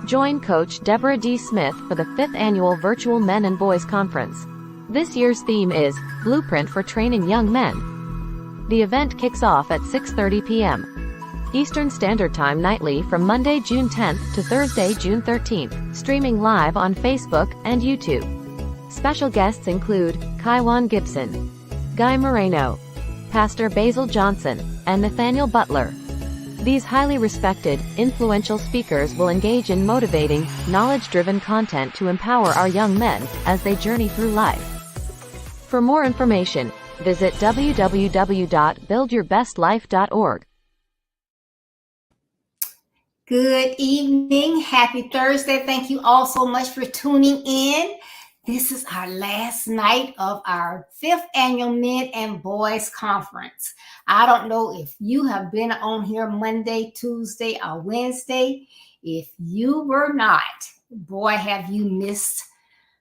Join Coach Deborah D. Smith for the 5th Annual Virtual Men and Boys Conference. This year's theme is Blueprint for Training Young Men. The event kicks off at 6:30 p.m. Eastern Standard Time nightly from Monday, June 10th to Thursday, June 13th, streaming live on Facebook and YouTube. Special guests include Kaiwan Gibson, Guy Moreno, Pastor Basil Johnson, and Nathaniel Butler. These highly respected, influential speakers will engage in motivating, knowledge-driven content to empower our young men as they journey through life. For more information, visit www.buildyourbestlife.org. Good evening. Happy Thursday. Thank you all so much for tuning in. This is our last night of our 5th Annual Men and Boys Conference. I don't know if you have been on here Monday, Tuesday, or Wednesday. If you were not, boy, have you missed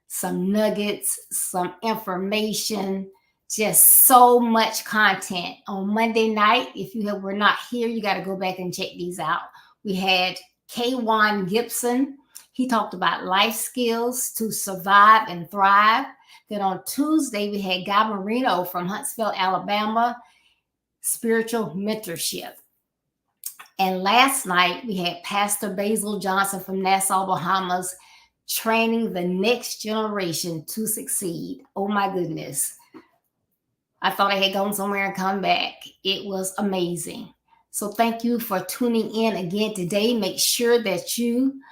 some nuggets, some information, just so much content. On Monday night, if you were not here, you got to go back and check these out. We had Kaiwan Gibson. He talked about life skills to survive and thrive. Then on Tuesday, we had Guy Moreno from Huntsville, Alabama, spiritual mentorship. And last night, we had Pastor Basil Johnson from Nassau, Bahamas, training the next generation to succeed. Oh my goodness. I thought I had gone somewhere and come back. It was amazing. So thank you for tuning in again today. Make sure that you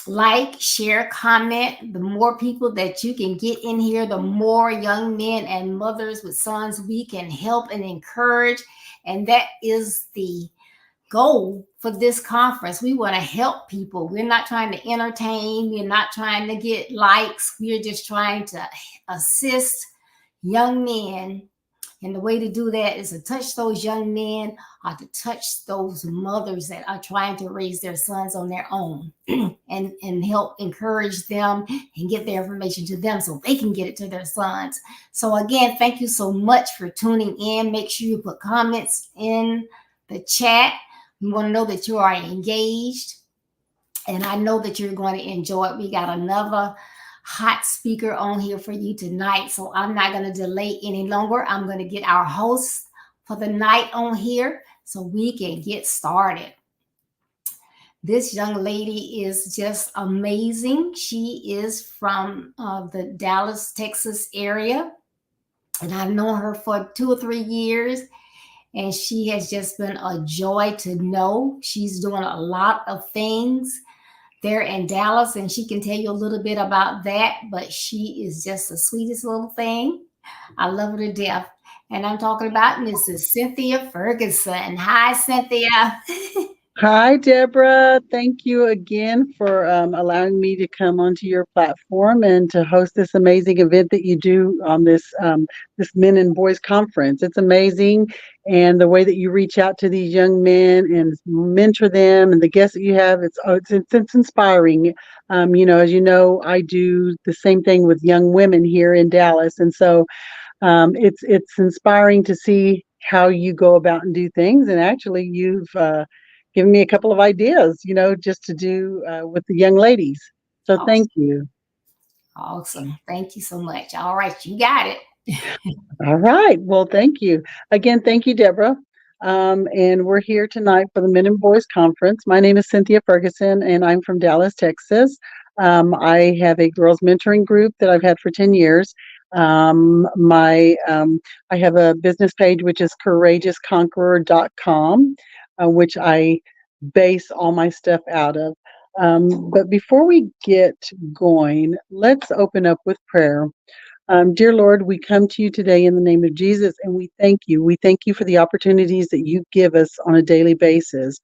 like, share, comment. The more people that you can get in here, the more young men and mothers with sons we can help and encourage. And that is the goal for this conference. We want to help people. We're not trying to entertain. We're not trying to get likes. We're just trying to assist young men. And the way to do that is to touch those young men or to touch those mothers that are trying to raise their sons on their own and help encourage them and get their information to them so they can get it to their sons. So again, thank you so much for tuning in. Make sure you put comments in the chat. You want to know that you are engaged, and I know that you're going to enjoy it. We got another hot speaker on here for you tonight, so I'm not going to delay any longer. I'm going to get our host for the night on here so we can get started. This young lady is just amazing. She is from the Dallas, Texas area, and I've known her for 2 or 3 years, and she has just been a joy to know. She's doing a lot of things there in Dallas, and she can tell you a little bit about that, but she is just the sweetest little thing. I love her to death. And I'm talking about Mrs. Cynthia Ferguson. Hi, Cynthia. Hi, Deborah. Thank you again for allowing me to come onto your platform and to host this amazing event that you do on this Men and Boys Conference. It's amazing, and the way that you reach out to these young men and mentor them, and the guests that you have, it's inspiring. As you know, I do the same thing with young women here in Dallas, and so it's inspiring to see how you go about and do things. And actually, you've given me a couple of ideas, just to do with the young ladies. So Awesome. thank you. Awesome. Thank you so much. All right, you got it. All right. Well, thank you. Again, thank you, Deborah. And we're here tonight for the Men and Boys Conference. My name is Cynthia Ferguson, and I'm from Dallas, Texas. I have a girls mentoring group that I've had for 10 years. I have a business page, which is courageousconqueror.com, which I base all my stuff out of. But before we get going, let's open up with prayer. Dear Lord, we come to you today in the name of Jesus, and we thank you. We thank you for the opportunities that you give us on a daily basis.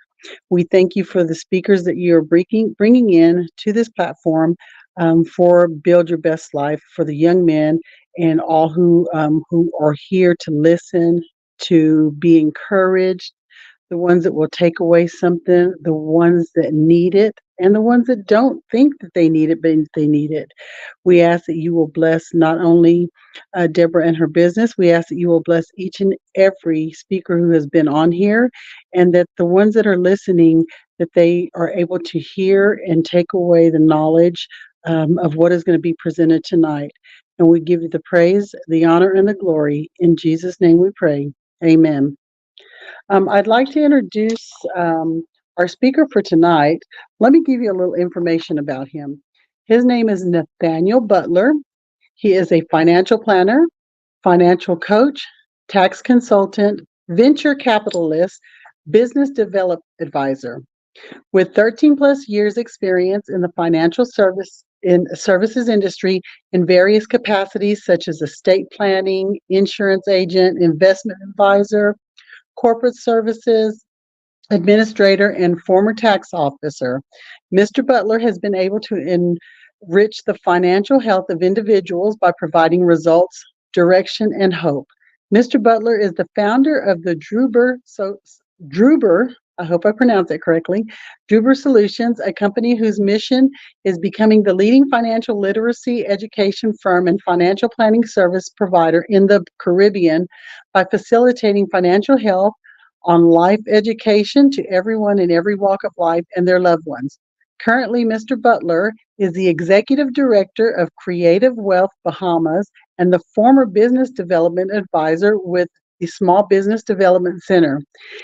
We thank you for the speakers that you are bringing in to this platform for Build Your Best Life for the young men and all who are here to listen, to be encouraged, the ones that will take away something, the ones that need it, and the ones that don't think that they need it, but they need it. We ask that you will bless not only Deborah and her business, we ask that you will bless each and every speaker who has been on here, and that the ones that are listening, that they are able to hear and take away the knowledge of what is going to be presented tonight. And we give you the praise, the honor, and the glory. In Jesus' name we pray. Amen. I'd like to introduce our speaker for tonight. Let me give you a little information about him. His name is Nathaniel Butler. He is a financial planner, financial coach, tax consultant, venture capitalist, business development advisor. With 13 plus years experience in the financial services industry in various capacities such as estate planning, insurance agent, investment advisor, corporate services, administrator, and former tax officer, Mr. Butler has been able to enrich the financial health of individuals by providing results, direction, and hope. Mr. Butler is the founder of the Druber, I hope I pronounced that correctly, Druber Solutions, a company whose mission is becoming the leading financial literacy education firm and financial planning service provider in the Caribbean by facilitating financial health on life education to everyone in every walk of life and their loved ones. Currently, Mr. Butler is the executive director of Creative Wealth Bahamas and the former business development advisor with the Small Business Development Center.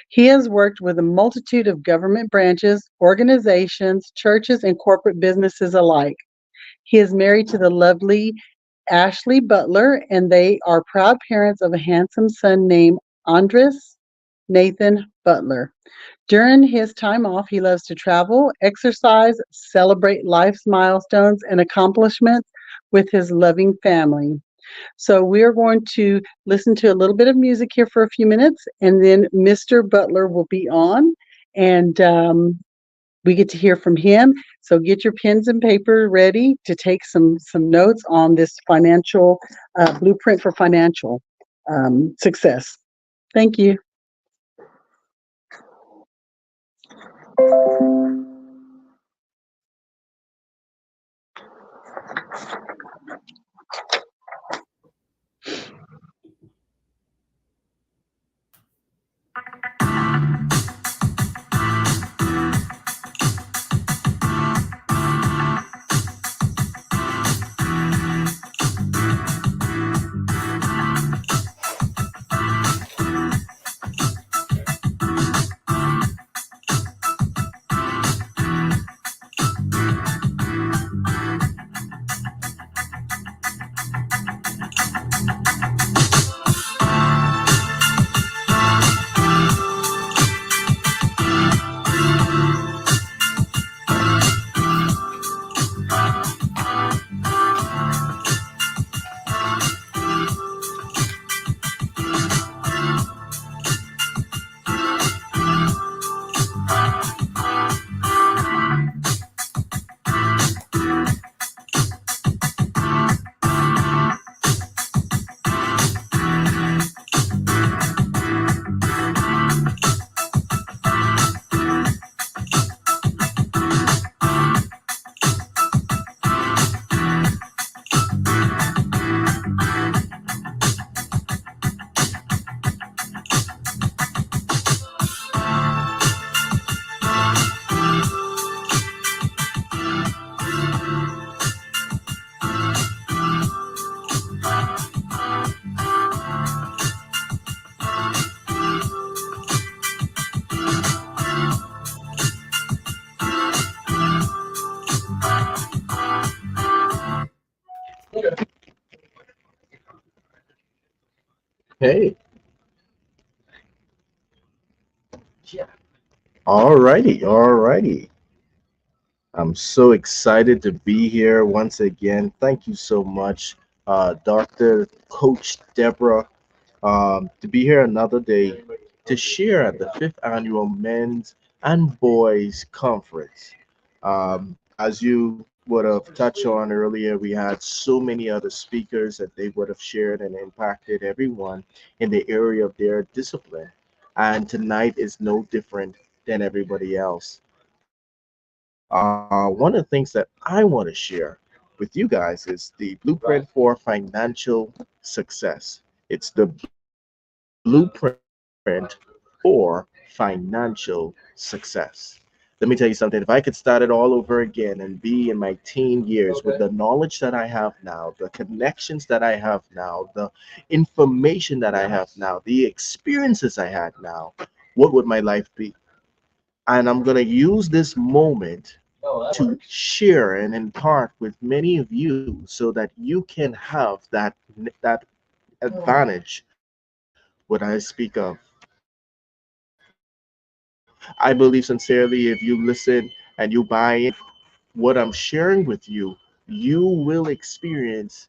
He has worked with a multitude of government branches, organizations, churches, and corporate businesses alike. He is married to the lovely Ashley Butler, and they are proud parents of a handsome son named Andres Nathan Butler. During his time off, he loves to travel, exercise, celebrate life's milestones and accomplishments with his loving family. So we are going to listen to a little bit of music here for a few minutes, and then Mr. Butler will be on, and we get to hear from him. So get your pens and paper ready to take some notes on this financial blueprint for financial success. Thank you. Hey, all righty. I'm so excited to be here once again. Thank you so much, Dr. Coach Deborah, to be here another day to share at the fifth annual Men's and Boys Conference. As you would have touched on earlier, we had so many other speakers that they would have shared and impacted everyone in the area of their discipline. And tonight is no different than everybody else. One of the things that I want to share with you guys is the blueprint for financial success. It's the blueprint for financial success. Let me tell you something. If I could start it all over again and be in my teen years with the knowledge that I have now, the connections that I have now, the information that I have now, the experiences I had now, what would my life be? And I'm going to use this moment to share and impart with many of you so that you can have that advantage what I speak of. I believe sincerely if you listen and you buy into what I'm sharing with you, you will experience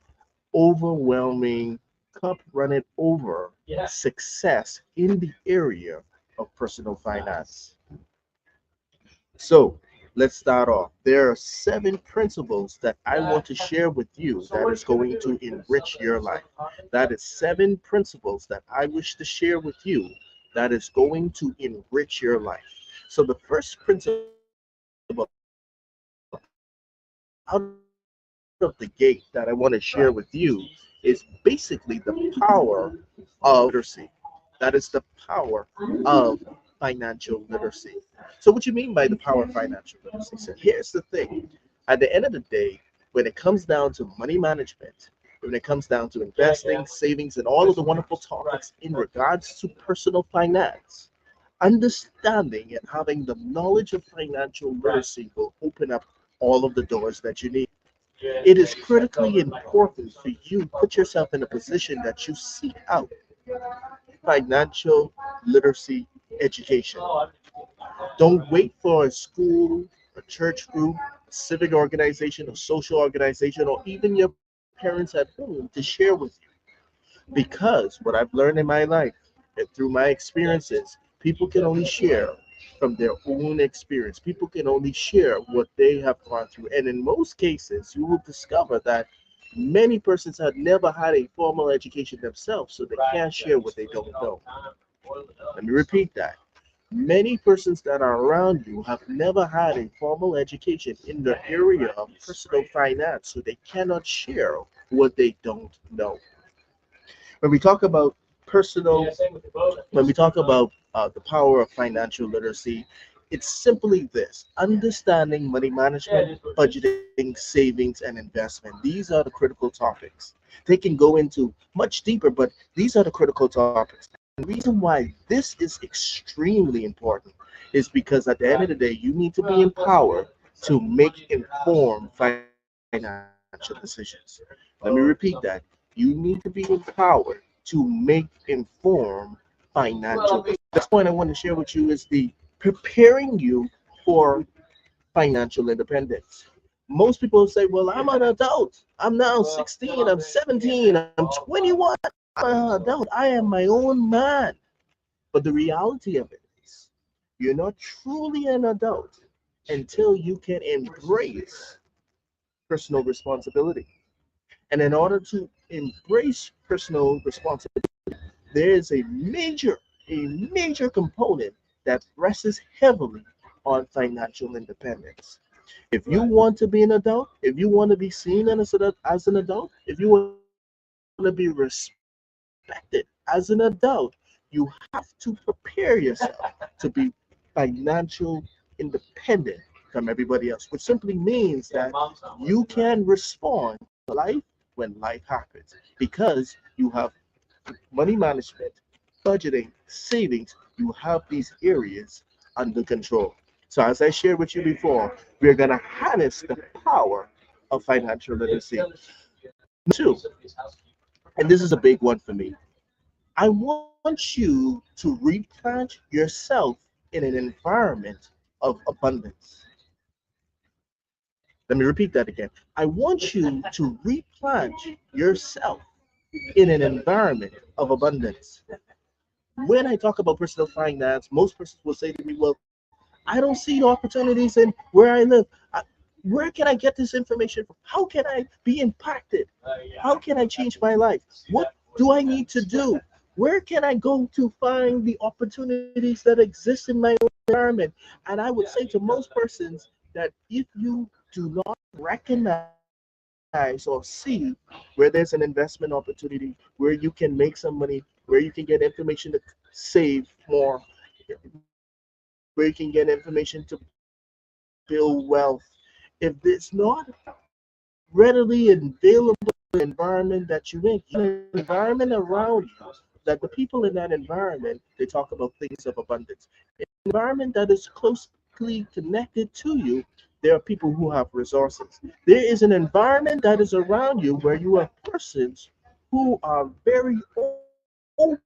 overwhelming cup running over success in the area of personal finance. So let's start off. There are 7 principles that I want to share with you that is going to enrich your life. That is 7 principles that I wish to share with you that is going to enrich your life. So the first principle out of the gate that I want to share with you is basically the power of financial literacy. That is the power of financial literacy. So, what you mean by the power of financial literacy? So, here's the thing: at the end of the day, when it comes down to money management, when it comes down to investing, savings, and all of the wonderful topics in regards to personal finance, understanding and having the knowledge of financial literacy will open up all of the doors that you need. It is critically important for you to put yourself in a position that you seek out financial literacy education. Don't wait for a school, a church group, a civic organization, a social organization, or even your parents at home to share with you. Because what I've learned in my life and through my experiences, people can only share from their own experience. People can only share what they have gone through. And in most cases, you will discover that many persons have never had a formal education themselves, so they can't share what they don't know. Let me repeat that. Many persons that are around you have never had a formal education in the area of personal finance, so they cannot share what they don't know. When we talk about personal, when we talk about the power of financial literacy, it's simply this: understanding money management, budgeting, savings, and investment. These are the critical topics. They can go into much deeper, but these are the critical topics. And the reason why this is extremely important is because at the end of the day, you need to be empowered to make informed financial decisions. Let me repeat that. You need to be empowered to make informed financial decisions. The next point I want to share with you is the preparing you for financial independence. Most people say, well, I'm an adult. I'm now 16, I'm 17, I'm 21. I'm an adult. I am my own man. But the reality of it is, you're not truly an adult until you can embrace personal responsibility. And in order to embrace personal responsibility, there is a major component that rests heavily on financial independence. If you want to be an adult, if you want to be seen as an adult, if you want to be respected as an adult, you have to prepare yourself to be financial independent from everybody else, which simply means that you can respond to life when life happens because you have money management, budgeting, savings, you have these areas under control. So, as I shared with you before, we're going to harness the power of financial literacy. Two, and this is a big one for me. I want you to replant yourself in an environment of abundance. Let me repeat that again. I want you to replant yourself in an environment of abundance. When I talk about personal finance, most persons will say to me, well, I don't see the opportunities in where I live. Where can I get this information from? How can I be impacted? How can I change my life? What do I need to do? Where can I go to find the opportunities that exist in my own environment? And I would say to most persons that if you do not recognize or see where there's an investment opportunity, where you can make some money, where you can get information to save more, where you can get information to build wealth, if it's not readily available in the environment that you're in, an environment around you, that the people in that environment, they talk about things of abundance. An environment that is closely connected to you, there are people who have resources. There is an environment that is around you where you have persons who are very open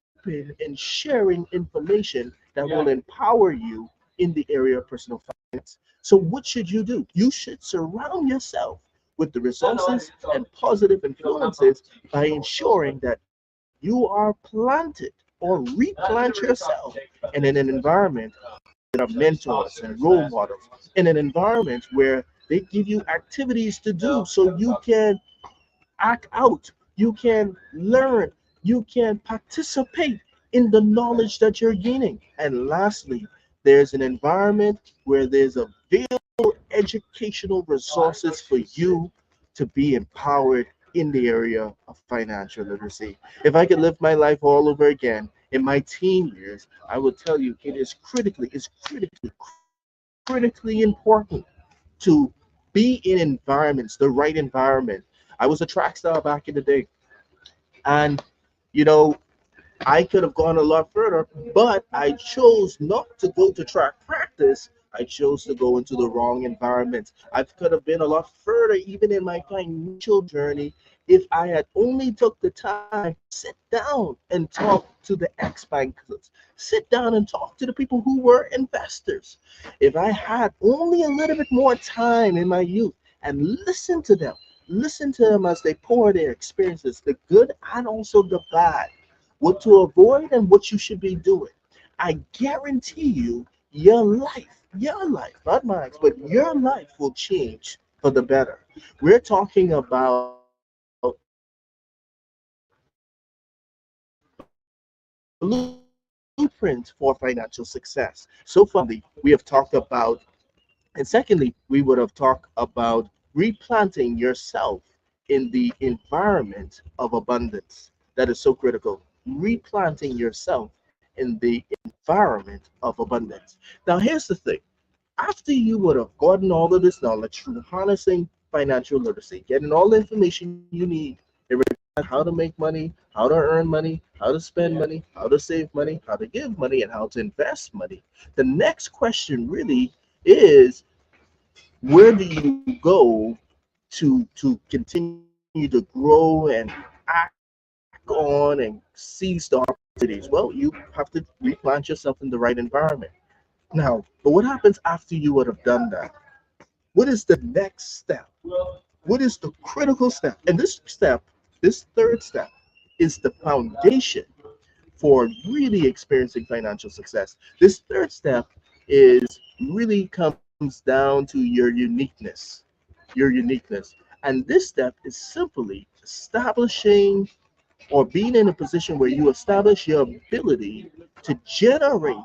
in sharing information that will empower you in the area of personal finance. So, what should you do? You should surround yourself with the resources and positive influences by ensuring that you are planted or replant yourself in an environment that are mentors and role models, in an environment where they give you activities to do so you can act out, you can learn, you can participate in the knowledge that you're gaining. And lastly, there's an environment where there's available educational resources for you to be empowered in the area of financial literacy. If I could live my life all over again in my teen years, I would tell you critically important to be in environments, the right environment. I was a track star back in the day, and you know, I could have gone a lot further, but I chose not to go to track practice. I chose to go into the wrong environment. I could have been a lot further even in my financial journey if I had only took the time to sit down and talk to the ex-bankers, sit down and talk to the people who were investors. If I had only a little bit more time in my youth and listen to them as they pour their experiences, the good and also the bad, what to avoid and what you should be doing. I guarantee you, your life, not mine, but your life will change for the better. We're talking about blueprint for financial success. So far, we have talked about, and secondly, we would have talked about replanting yourself in the environment of abundance. That is so critical. Replanting yourself in the environment of abundance. Now, here's the thing. After you would have gotten all of this knowledge through harnessing financial literacy, getting all the information you need in regards to how to make money, how to earn money, how to spend money, how to save money, how to give money, and how to invest money, the next question really is, where do you go to continue to grow and act on and seize the opportunities? Well, you have to replant yourself in the right environment. Now, but what happens after you would have done that? What is the next step? What is the critical step? And this step, this third step, is the foundation for really experiencing financial success. This third step is really comes down to your uniqueness. Your uniqueness. And this step is simply establishing or being in a position where you establish your ability to generate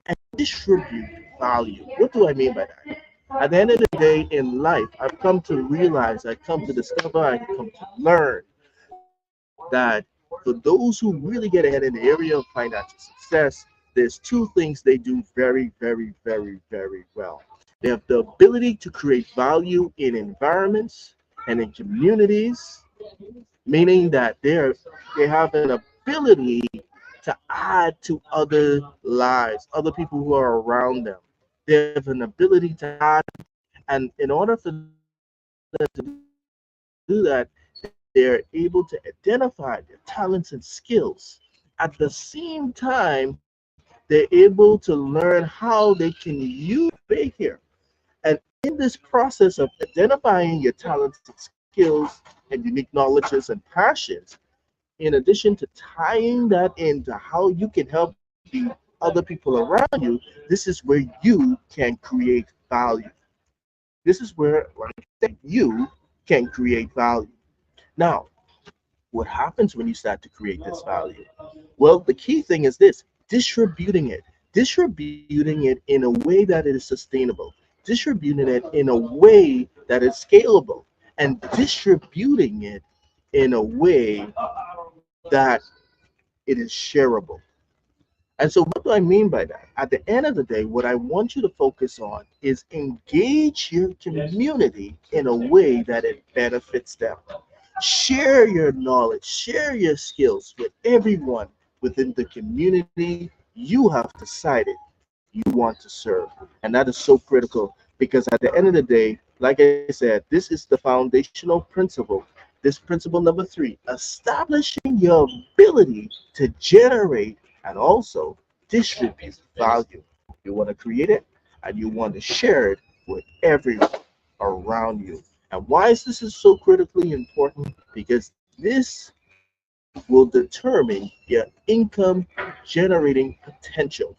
and distribute value. What do I mean by that? At the end of the day in life, I've come to realize, I've come to discover, I've come to learn that for those who really get ahead in the area of financial success, there's two things they do very, very, very, very well. They have the ability to create value in environments and in communities, meaning that they have an ability to add to other lives, other people who are around them. They have an ability to add, and in order for them to do that, they're able to identify their talents and skills. At the same time, they're able to learn how they can use big here. And in this process of identifying your talents and skills and unique knowledges and passions, in addition to tying that into how you can help the other people around you, this is where you can create value. This is where, like I said, you can create value. Now, what happens when you start to create this value? Well, the key thing is this: distributing it in a way that it is sustainable, distributing it in a way that is scalable, and distributing it in a way that it is shareable. And so, what do I mean by that? At the end of the day, what I want you to focus on is engage your community in a way that it benefits them. Share your knowledge, share your skills with everyone within the community you have decided you want to serve. And that is so critical because at the end of the day, like I said, this is the foundational principle. This principle number three: establishing your ability to generate and also distribute value. You want to create it and you want to share it with everyone around you. And why is this is so critically important? Because this will determine your income generating potential.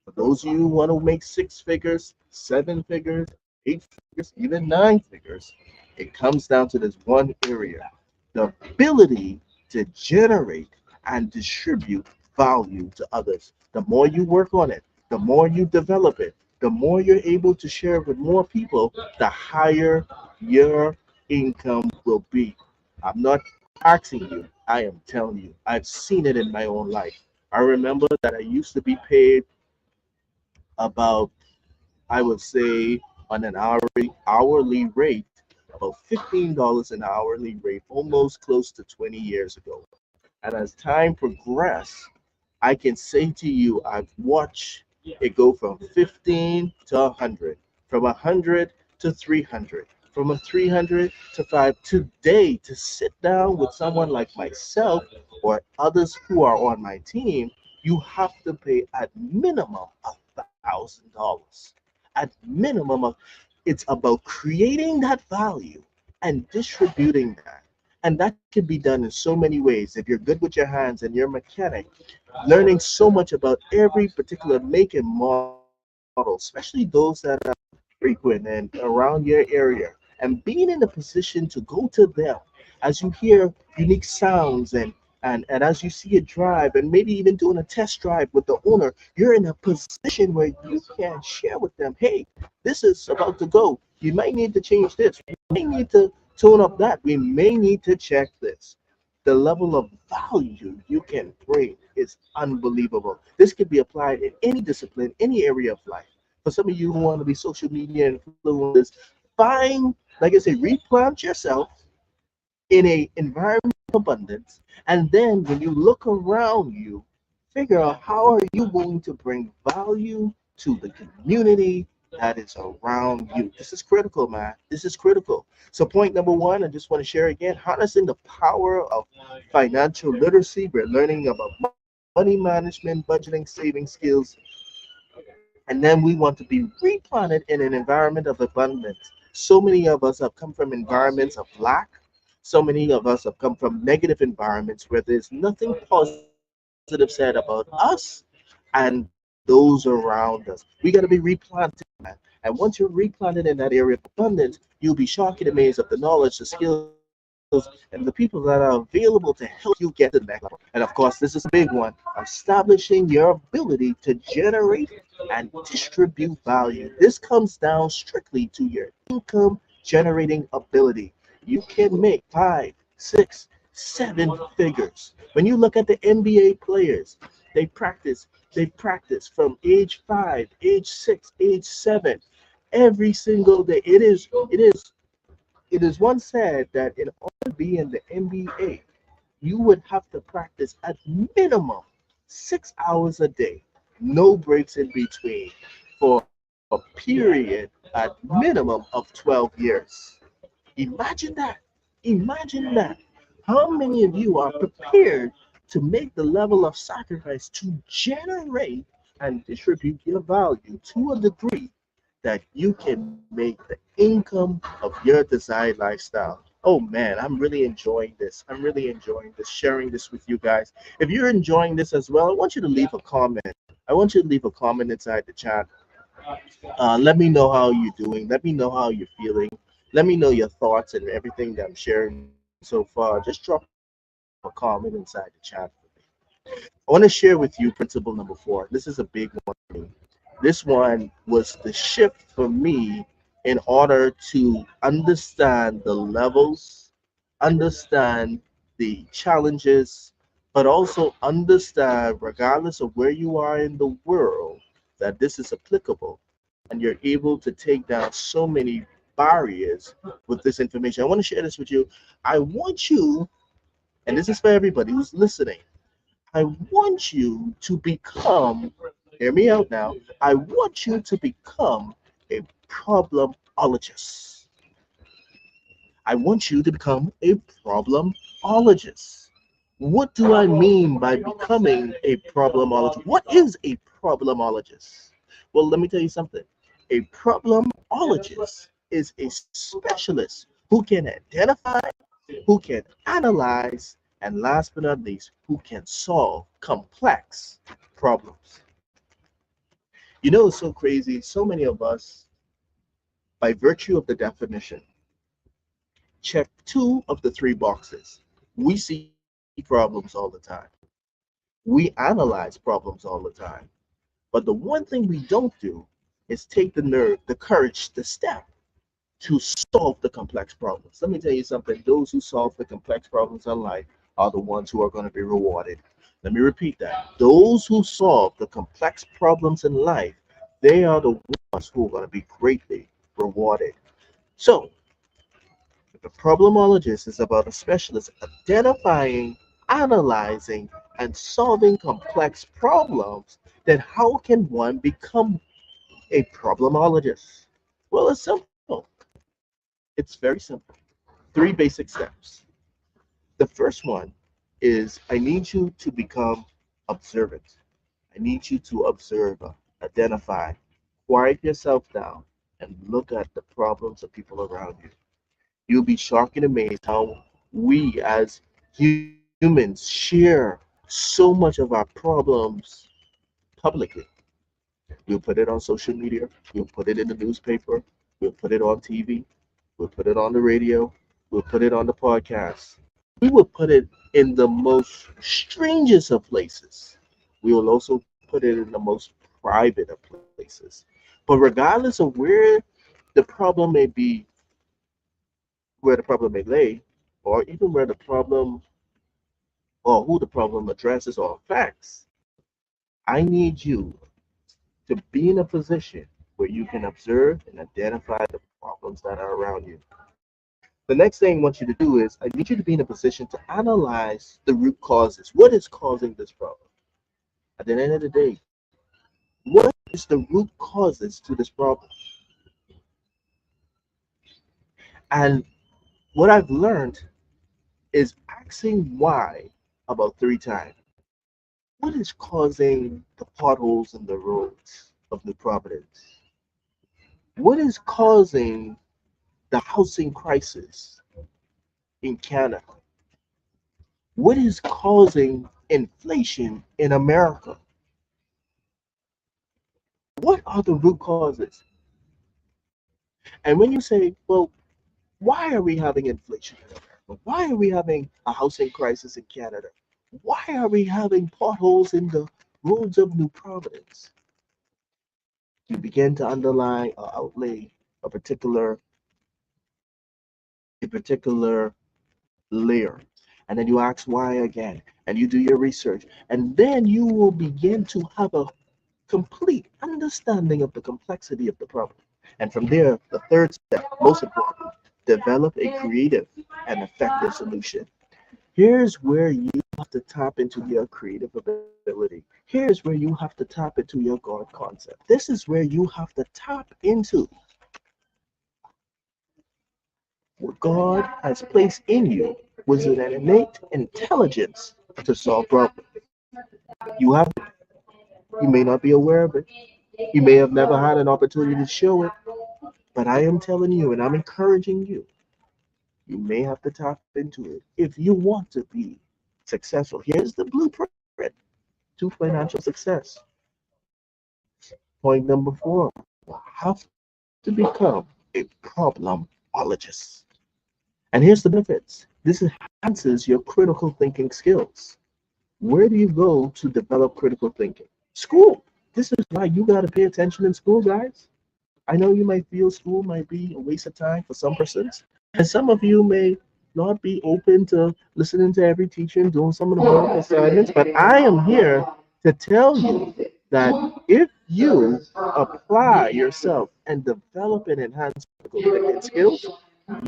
For those of you who want to make six figures, seven figures, eight figures, even nine figures, it comes down to this one area: the ability to generate and distribute value to others. The more you work on it, the more you develop it, the more you're able to share with more people, the higher your income will be. I'm not asking you, I am telling you. I've seen it in my own life. I remember that I used to be paid about, I would say, on an hourly rate, about $15 an hourly rate, almost close to 20 years ago. And as time progressed, I can say to you, I've watched it go from 15 to 100, from 100 to 300, from a 300 to 5. Today, to sit down with someone like myself or others who are on my team, you have to pay at minimum $1,000. At minimum, it's about creating that value and distributing that. And that can be done in so many ways. If you're good with your hands and you're a mechanic, learning so much about every particular make and model, especially those that are frequent and around your area, and being in a position to go to them as you hear unique sounds and as you see it drive and maybe even doing a test drive with the owner, you're in a position where you can share with them, hey, this is about to go. You might need to change this. We may need to tune up that. We may need to check this. The level of value you can bring is unbelievable. This could be applied in any discipline, any area of life. For some of you who want to be social media influencers, find, like I say, replant yourself in a environment of abundance, and then when you look around you, figure out how are you going to bring value to the community that is around you. This is critical, man. This is critical. So point number one, I just want to share again: harnessing the power of financial literacy. We're learning about money management, budgeting, saving skills, And then we want to be replanted in an environment of abundance. So many of us have come from environments of lack. So many of us have come from negative environments where there's nothing positive said about us and those around us. We got to be replanted in that. And once you're replanted in that area of abundance, you'll be shocked and amazed of the knowledge, the skills, and the people that are available to help you get to the next level. And of course, this is a big one, establishing your ability to generate and distribute value. This comes down strictly to your income generating ability. You can make five, six, seven figures. When you look at the NBA players, they practice, they practice from age 5, age 6, age 7, every single day. It is once said that in order to be in the NBA, you would have to practice at minimum 6 hours a day, no breaks in between, for a period at minimum of 12 years. Imagine that. Imagine that. How many of you are prepared to make the level of sacrifice to generate and distribute your value to a degree that you can make the income of your desired lifestyle? Oh man, I'm really enjoying this. I'm really enjoying this, sharing this with you guys. If you're enjoying this as well, I want you to leave a comment. I want you to leave a comment inside the chat. Let me know how you're doing. Let me know how you're feeling. Let me know your thoughts and everything that I'm sharing so far. Just drop a comment inside the chat for me. I want to share with you principle number 4. This is a big one for me. This one was the shift for me in order to understand the levels, understand the challenges, but also understand, regardless of where you are in the world, that this is applicable and you're able to take down so many barriers with this information. I want to share this with you. I want you, and this is for everybody who's listening, I want you to become, hear me out now, I want you to become a problemologist. I want you to become a problemologist. What do I mean by becoming a problemologist? What is a problemologist? Well, let me tell you something. A problemologist is a specialist who can identify, who can analyze, and last but not least, who can solve complex problems. You know, it's so crazy. So many of us, by virtue of the definition, check two of the three boxes. We see problems all the time. We analyze problems all the time. But the one thing we don't do is take the nerve, the courage, the step to solve the complex problems. Let me tell you something. Those who solve the complex problems in life are the ones who are going to be rewarded. Let me repeat that. Those who solve the complex problems in life, they are the ones who are going to be greatly rewarded. So, the problemologist is about a specialist identifying, analyzing, and solving complex problems. Then, how can one become a problemologist? Well, it's simple. It's very simple. Three basic steps. The first one is I need you to become observant. I need you to observe, identify, quiet yourself down, and look at the problems of people around you. You'll be shocked and amazed how we as humans share so much of our problems publicly. We'll put it on social media, we'll put it in the newspaper, we'll put it on TV, we'll put it on the radio, we'll put it on the podcast. We will put it in the most strangest of places. We will also put it in the most private of places. But regardless of the problem may be, where the problem may lay, or even where the problem or who the problem addresses or affects, I need you to be in a position where you can observe and identify the problems that are around you. The next thing I want you to do is I need you to be in a position to analyze the root causes. What is causing this problem? At the end of the day, what is the root causes to this problem? And what I've learned is asking why about 3 times. What is causing the potholes in the roads? of New Providence. What is causing the housing crisis in Canada? What is causing inflation in America? What are the root causes? And when you say, well, why are we having inflation in America? Why are we having a housing crisis in Canada? Why are we having potholes in the roads of New Providence? You begin to underline or outlay a particular layer. And then you ask why again, and you do your research. And then you will begin to have a complete understanding of the complexity of the problem. And from there, the third step, most important, develop a creative and effective solution. Here's where you have to tap into your creative ability. Here's where you have to tap into your God concept. This is where you have to tap into what God has placed in you was an innate intelligence to solve problems. You have it. You may not be aware of it. You may have never had an opportunity to show it, but I am telling you and I'm encouraging you, you may have to tap into it if you want to be successful. Here's the blueprint to financial success. Point number 4, you have to become a problemologist. And here's the benefits. This enhances your critical thinking skills. Where do you go to develop critical thinking? School. This is why you got to pay attention in school, guys. I know you might feel school might be a waste of time for some persons, and some of you may not be open to listening to every teacher and doing some of the work assignments, but I am here to tell you that if you apply yourself and develop and enhance critical thinking skills,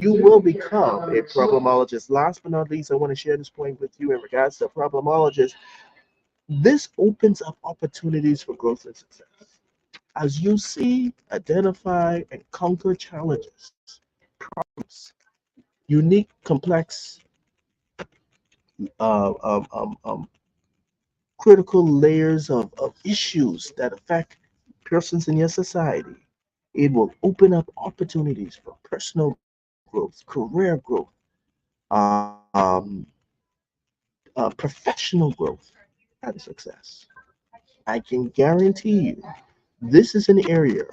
you will become a problemologist. Last but not least, I want to share this point with you in regards to problemologist. This opens up opportunities for growth and success. As you see, identify, and conquer challenges, problems, unique, complex, uh, um, um, um, critical layers of issues that affect persons in your society, it will open up opportunities for personal growth, career growth, um, professional growth, and success. I can guarantee you this is an area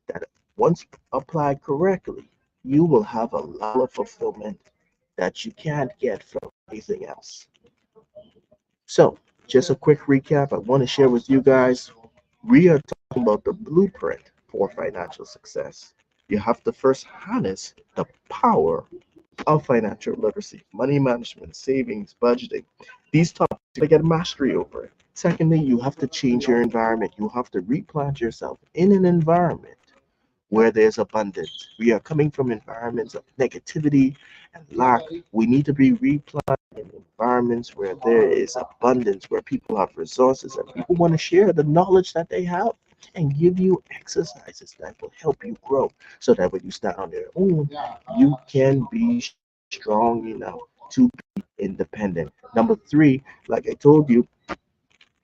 that once applied correctly, you will have a lot of fulfillment that you can't get from anything else. So, just a quick recap I want to share with you guys. We are talking about the blueprint for financial success. You have to first harness the power of financial literacy, money management, savings, budgeting. These topics, to get mastery over it. Secondly, you have to change your environment. You have to replant yourself in an environment where there's abundance. We are coming from environments of negativity and lack. We need to be replanted in environments where there is abundance, where people have resources and people want to share the knowledge that they have and give you exercises that will help you grow so that when you stand on your own, you can be strong enough to be independent. Number 3, like I told you,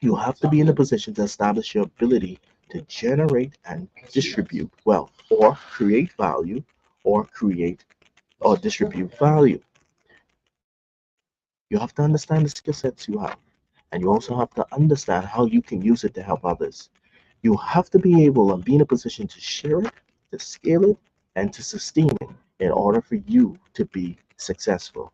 you have to be in a position to establish your ability to generate and distribute wealth or create value or create or distribute value. You have to understand the skill sets you have, and you also have to understand how you can use it to help others. You have to be able and be in a position to share it, to scale it, and to sustain it in order for you to be successful.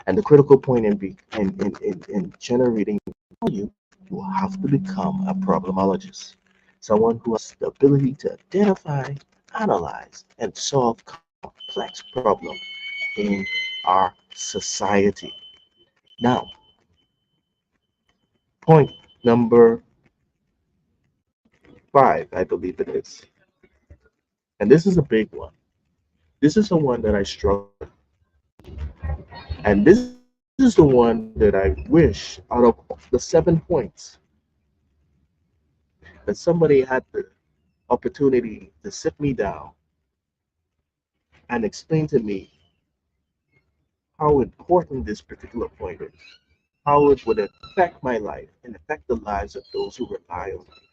And the critical point in generating value, you have to become a problemologist, someone who has the ability to identify, analyze, and solve complex problems in our society. Now, point number 5, I believe it is, and this is a big one. This is the one that I struggle with, and this is the one that I wish out of the 7 points that somebody had the opportunity to sit me down and explain to me how important this particular point is, how it would affect my life and affect the lives of those who rely on me.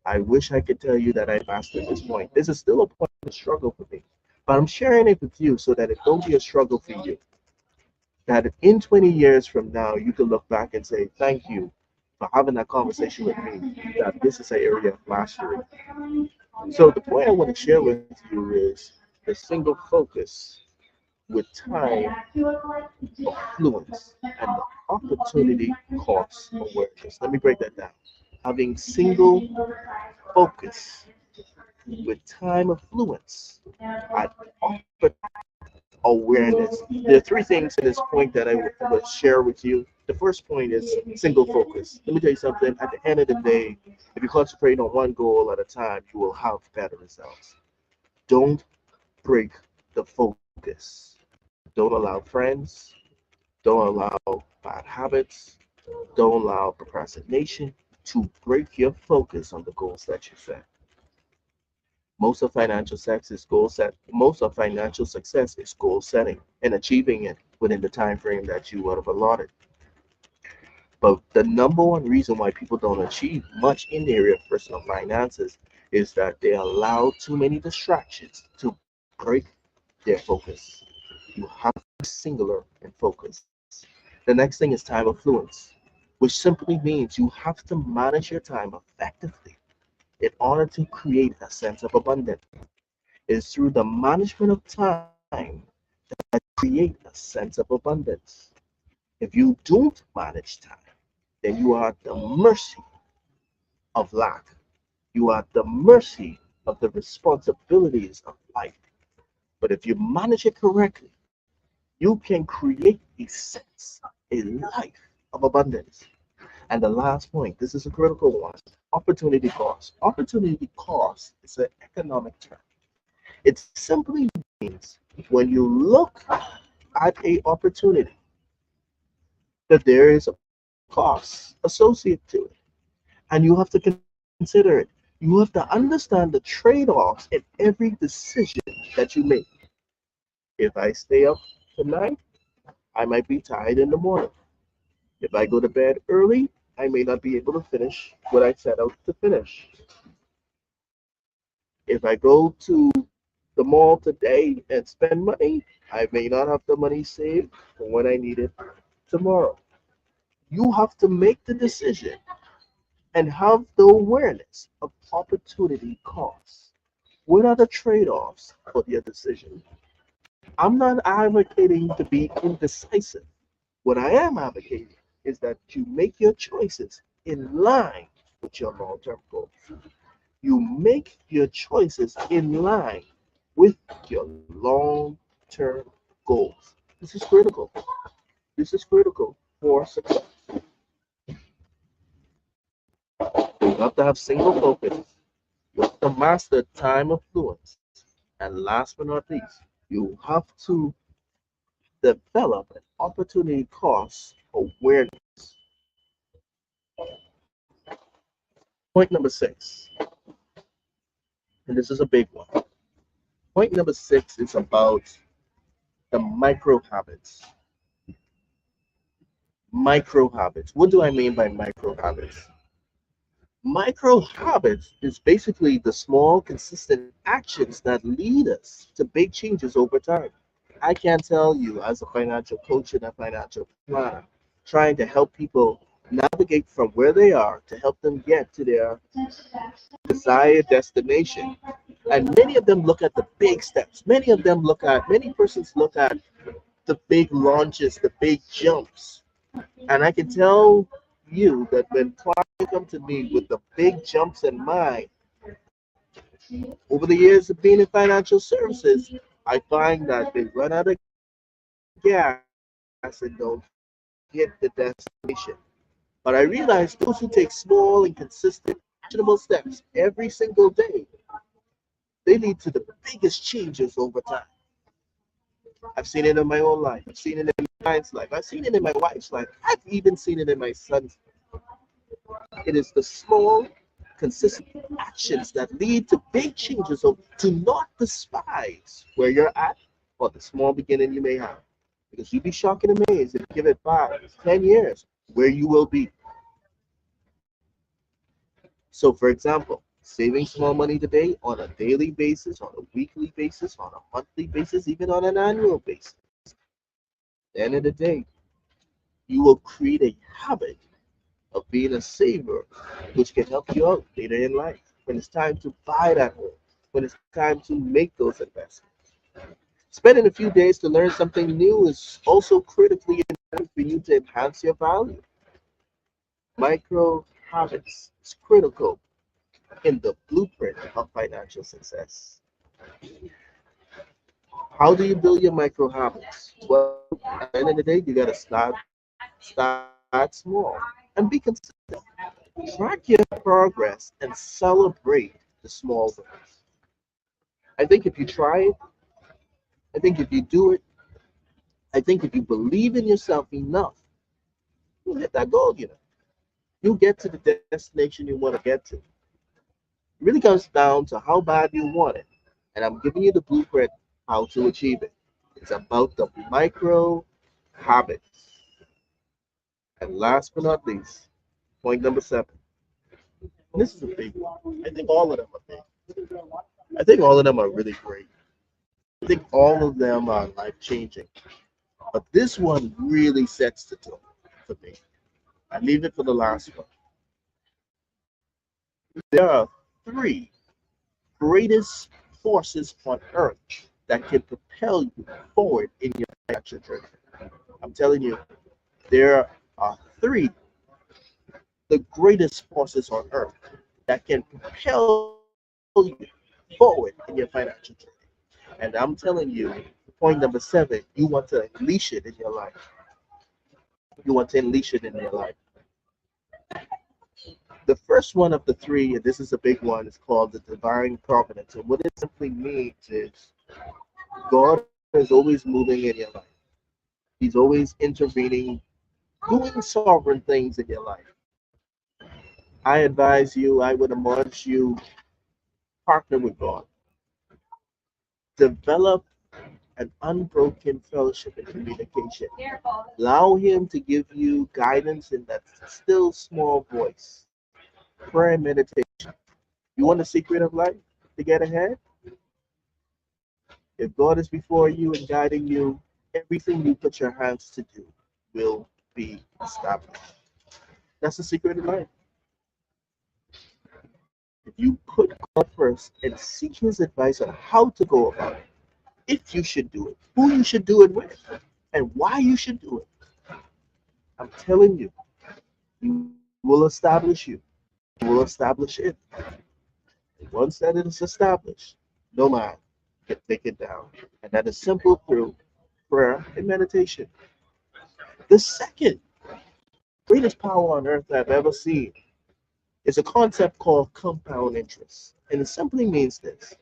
I wish I could tell you that I mastered this point. This is still a point of struggle for me, but I'm sharing it with you so that it don't be a struggle for you. That in 20 years from now, you can look back and say, thank you for having that conversation with me, that this is an area of mastery. So the point I want to share with you is the single focus with time of fluence and the opportunity cost awareness. Let me break that down. Having single focus with time of fluence and awareness. There are three things in this point that I would share with you. The first point is single focus. Let me tell you something. At the end of the day, if you concentrate on one goal at a time, you will have better results. Don't break the focus. Don't allow friends. Don't allow bad habits. Don't allow procrastination to break your focus on the goals that you set. Most of financial success is goal setting and achieving it within the time frame that you would have allotted. But the number one reason why people don't achieve much in the area of personal finances is that they allow too many distractions to break their focus. You have to be singular and focus. The next thing is time affluence, which simply means you have to manage your time effectively in order to create a sense of abundance. It's through the management of time that create a sense of abundance. If you don't manage time, then you are at the mercy of lack. You are at the mercy of the responsibilities of life. But if you manage it correctly, you can create a sense, a life of abundance. And the last point, this is a critical one, opportunity cost. Opportunity cost is an economic term. It simply means when you look at a opportunity that there is a cost associated to it, and you have to consider it. You have to understand the trade-offs in every decision that you make. If I stay up tonight, I might be tired in the morning. If I go to bed early, I may not be able to finish what I set out to finish. If I go to the mall today and spend money, I may not have the money saved for when I need it tomorrow. You have to make the decision and have the awareness of opportunity costs. What are the trade offs for your decision? I'm not advocating to be indecisive. What I am advocating is that you make your choices in line with your long term goals. You make your choices in line with your long term goals. This is critical. This is critical for success. You have to have single focus. You have to master time of fluence. And last but not least, you have to develop an opportunity cost awareness. Point number six, and this is a big one. Point number six is about the micro habits. Micro habits. What do I mean by micro habits? Micro habits is basically the small, consistent actions that lead us to big changes over time. I can tell you, as a financial coach and a financial planner, trying to help people navigate from where they are to help them get to their desired destination. And many of them look at the big steps. Many persons look at the big launches, the big jumps. And I can tell you that when clients come to me with the big jumps in mind, over the years of being in financial services, I find that they run out of gas and don't hit the destination. But I realize those who take small and consistent, actionable steps every single day, they lead to the biggest changes over time. I've seen it in my own life. I've seen it in my client's life. I've seen it in my wife's life. I've even seen it in my son's. It is the small, consistent actions that lead to big changes. So do not despise where you're at or the small beginning you may have. Because you'd be shocked and amazed if you give it 5, 10 years where you will be. So, for example, Saving small money today on a daily basis, on a weekly basis, on a monthly basis, even on an annual basis. At the end of the day, you will create a habit of being a saver, which can help you out later in life when it's time to buy that home, when it's time to make those investments. Spending a few days to learn something new is also critically important for you to enhance your value. Micro habits is critical in the blueprint of financial success. How do you build your micro habits? Well, at the end of the day, you gotta start small and be consistent. Track your progress and celebrate the small wins. I think if you try it, I think if you do it, I think if you believe in yourself enough, you'll hit that goal. You'll get to the destination you want to get to. It really comes down to how bad you want it. And I'm giving you the blueprint how to achieve it. It's about the micro habits. And last but not least, point number 7. And this is a big one. I think all of them are big. I think all of them are really great. I think all of them are life changing. But this one really sets the tone for me. I leave it for the last one. There are 3 greatest forces on earth that can propel you forward in your financial journey. I'm telling you, there are 3 the greatest forces on earth that can propel you forward in your financial journey. And I'm telling you, point number 7, you want to unleash it in your life. You want to unleash it in your life. The first one of the 3, and this is a big one, is called the divine providence. And what it simply means is God is always moving in your life. He's always intervening, doing sovereign things in your life. I advise you, I would admonish you, partner with God. Develop an unbroken fellowship and communication. Allow Him to give you guidance in that still small voice. Prayer and meditation. You want the secret of life to get ahead? If God is before you and guiding you, everything you put your hands to do will be established. That's the secret of life. If you put God first and seek His advice on how to go about it, if you should do it, who you should do it with, and why you should do it, I'm telling you, He will establish you. He will establish it. And once that is established, no man can take it down. And that is simple through prayer and meditation. The second greatest power on earth I've ever seen is a concept called compound interest. And it simply means this: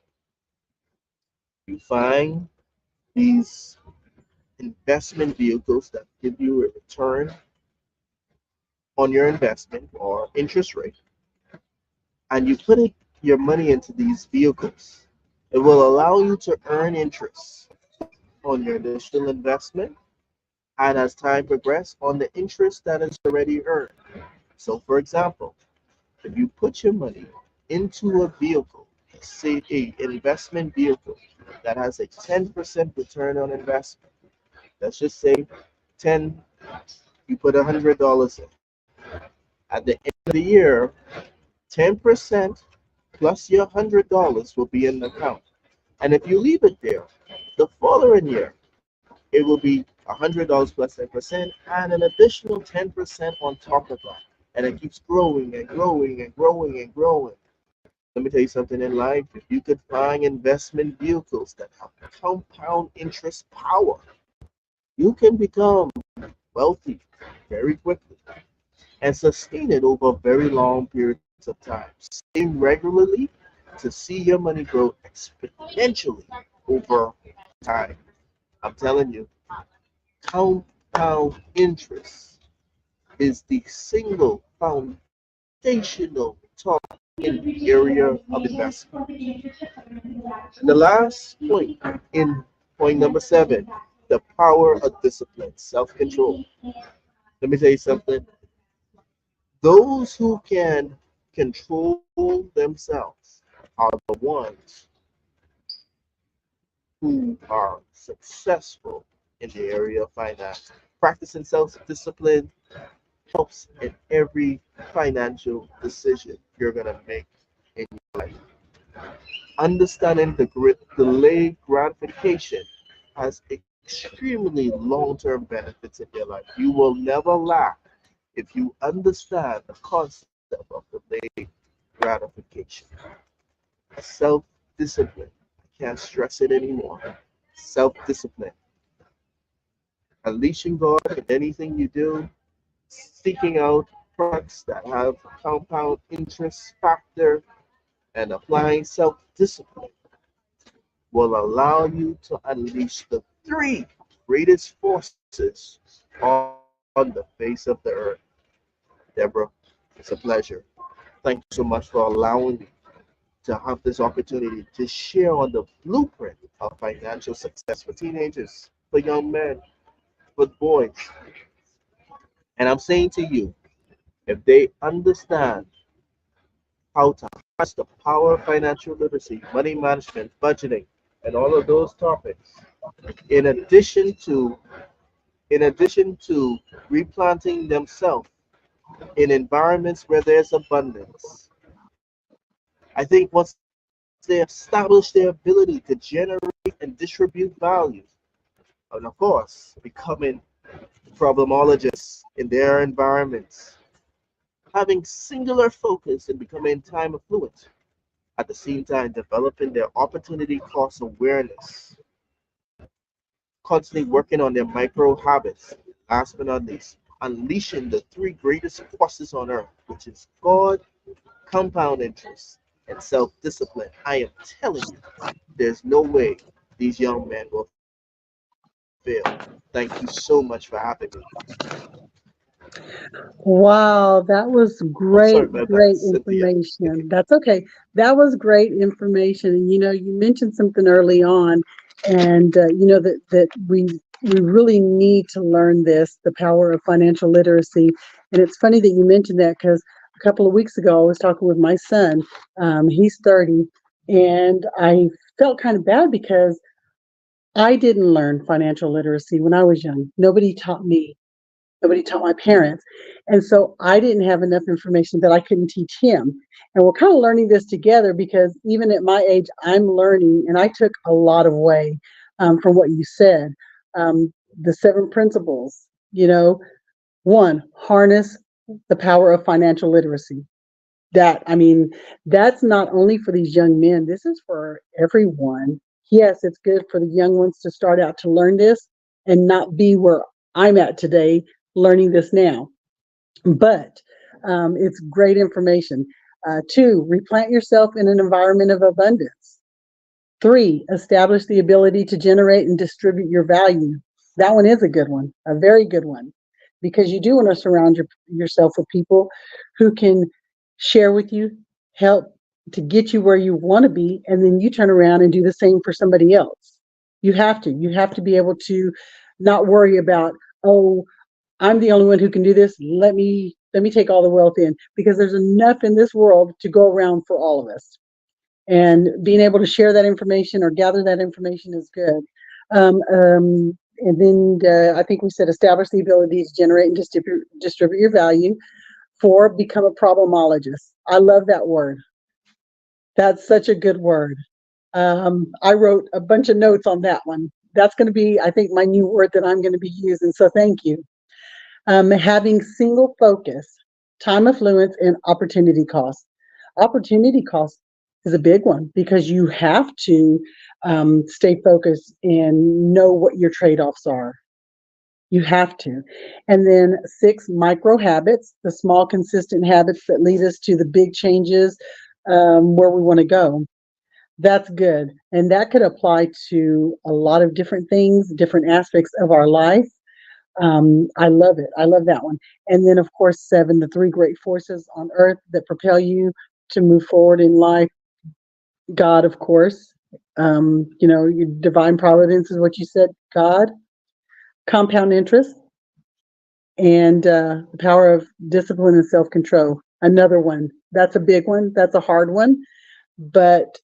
you find these investment vehicles that give you a return on your investment or interest rate, and you put your money into these vehicles. It will allow you to earn interest on your initial investment, and as time progresses, on the interest that is already earned. So, for example, if you put your money into a vehicle, say a investment vehicle that has a 10% return on investment, let's just say 10, you put $100 in. At the end of the year, 10% plus your $100 will be in the account. And if you leave it there, the following year, it will be $100 plus 10% and an additional 10% on top of that. And it keeps growing and growing and growing and growing. Let me tell you something in life. If you could find investment vehicles that have compound interest power, you can become wealthy very quickly and sustain it over very long periods of time. Save regularly to see your money grow exponentially over time. I'm telling you, compound interest is the single foundational talk in the area of investment. And the last point in point number 7, the power of discipline, self-control. Let me tell you something. Those who can control themselves are the ones who are successful in the area of finance. Practicing self-discipline helps in every financial decision you're going to make in your life. Understanding the delay gratification has extremely long-term benefits in your life. You will never lack if you understand the concept of delayed gratification. Self-discipline. I can't stress it anymore. Self-discipline. Unleashing God in anything you do, seeking out products that have compound interest factor, and applying self-discipline will allow you to unleash the three greatest forces on the face of the earth. Deborah, it's a pleasure. Thank you so much for allowing me to have this opportunity to share on the blueprint of financial success for teenagers, for young men, for boys. And I'm saying to you, if they understand how to harness the power of financial literacy, money management, budgeting, and all of those topics, in addition to replanting themselves in environments where there's abundance, I think once they establish their ability to generate and distribute value, and of course, becoming problemologists in their environments, having singular focus and becoming time affluent, at the same time developing their opportunity cost awareness, constantly working on their micro habits, last but not least, unleashing the three greatest forces on earth, which is God, compound interest, and self-discipline. I am telling you, there's no way these young men will fail. Thank you so much for having me. Wow, that was I'm sorry great, about that, great Cynthia. information. That's okay. That was great information. And you mentioned something early on, and that we really need to learn this, the power of financial literacy. And it's funny that you mentioned that because a couple of weeks ago I was talking with my son. He's 30, and I felt kind of bad because I didn't learn financial literacy when I was young. Nobody taught me. Nobody taught my parents. And so I didn't have enough information that I couldn't teach him. And we're kind of learning this together because even at my age, I'm learning, and I took a lot of away from what you said. The seven principles, one, harness the power of financial literacy. That's not only for these young men, this is for everyone. Yes, it's good for the young ones to start out to learn this and not be where I'm at today learning this now. But it's great information. Two, replant yourself in an environment of abundance. Three, establish the ability to generate and distribute your value. That one is a good one, a very good one, because you do want to surround yourself with people who can share with you, help to get you where you want to be, and then you turn around and do the same for somebody else. You have to. You have to be able to not worry about, oh, I'm the only one who can do this. Let me take all the wealth in, because there's enough in this world to go around for all of us. And being able to share that information or gather that information is good. And then I think we said establish the ability to generate and distribute your value. Four, become a problemologist. I love that word. That's such a good word. I wrote a bunch of notes on that one. That's going to be, I think, my new word that I'm going to be using. So thank you. Having single focus, time affluence, and opportunity cost. Opportunity cost is a big one because you have to stay focused and know what your trade-offs are. You have to. And then six, micro habits, the small, consistent habits that lead us to the big changes where we want to go. That's good. And that could apply to a lot of different things, different aspects of our life. I love it. I love that one. And then, of course, seven, the three great forces on earth that propel you to move forward in life. God, of course. Your divine providence is what you said. God, compound interest, and the power of discipline and self-control. Another one. That's a big one. That's a hard one. But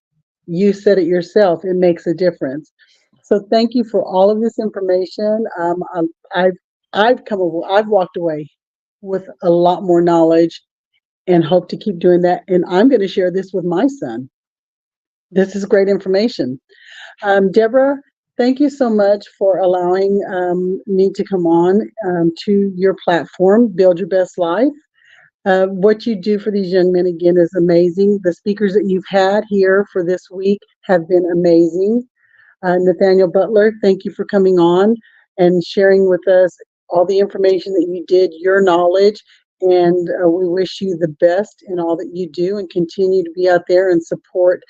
you said it yourself. It makes a difference. So thank you for all of this information. I've I've walked away with a lot more knowledge and hope to keep doing that. And I'm going to share this with my son. This is great information. Deborah, thank you so much for allowing me to come on to your platform, Build Your Best Life. What you do for these young men, again, is amazing. The speakers that you've had here for this week have been amazing. Nathaniel Butler, thank you for coming on and sharing with us all the information that you did, your knowledge, and we wish you the best in all that you do and continue to be out there and support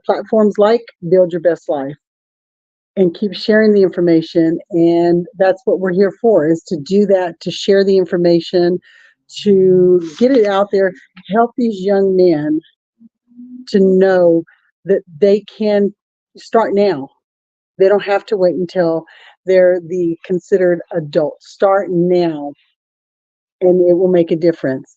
platforms like Build Your Best Life and keep sharing the information. And that's what we're here for, is to do that, to share the information, to get it out there, help these young men to know that they can start now. They don't have to wait until they're the considered adult. Start now, and it will make a difference.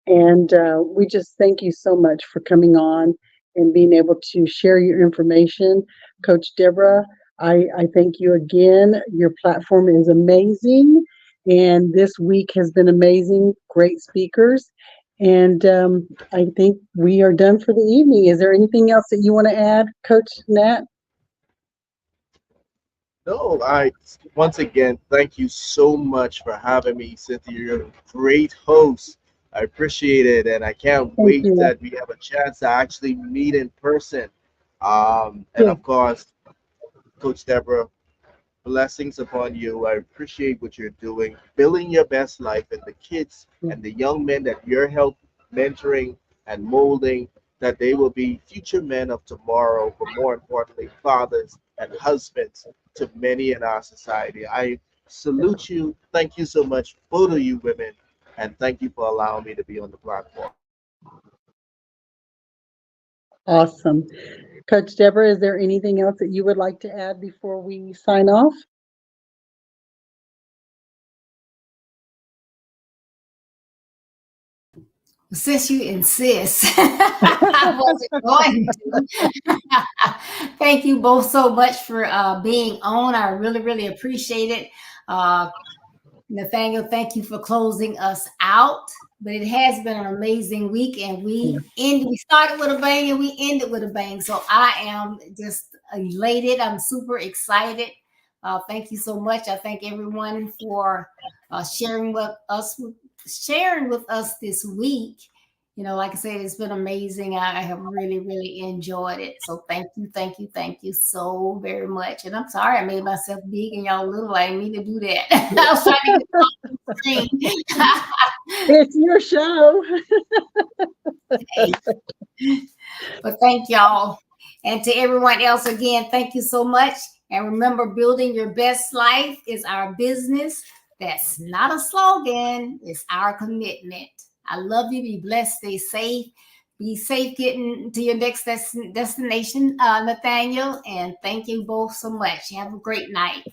And we just thank you so much for coming on and being able to share your information. Coach Deborah, I thank you again. Your platform is amazing. And this week has been amazing. Great speakers. And I think we are done for the evening. Is there anything else that you want to add, Coach Nat? No, I once again thank you so much for having me, Cynthia. You're a great host. I appreciate it, and I can't Thank wait you. that we have a chance to actually meet in person. And Yeah. of course, Coach Deborah, blessings upon you. I appreciate what you're doing, building your best life, and the kids and the young men that you're help mentoring and molding, that they will be future men of tomorrow, but more importantly, fathers and husbands to many in our society. I salute you. Thank you so much, both of you women, and thank you for allowing me to be on the platform. Awesome. Coach Deborah, is there anything else that you would like to add before we sign off? Since you insist, I wasn't going to. Thank you both so much for being on. I really, really appreciate it. Nathaniel, thank you for closing us out. But it has been an amazing week, and we started with a bang and we ended with a bang. So I am just elated. I'm super excited. Thank you so much. I thank everyone for sharing with us this week. You know, like I said, it's been amazing. I have really, really enjoyed it. So thank you so very much. And I'm sorry I made myself big and y'all little. I didn't mean to do that. I was trying to get off the screen. It's your show. But thank y'all. And to everyone else, again, thank you so much. And remember, building your best life is our business. That's not a slogan, it's our commitment. I love you. Be blessed. Stay safe. Be safe getting to your next destination, Nathaniel. And thank you both so much. Have a great night.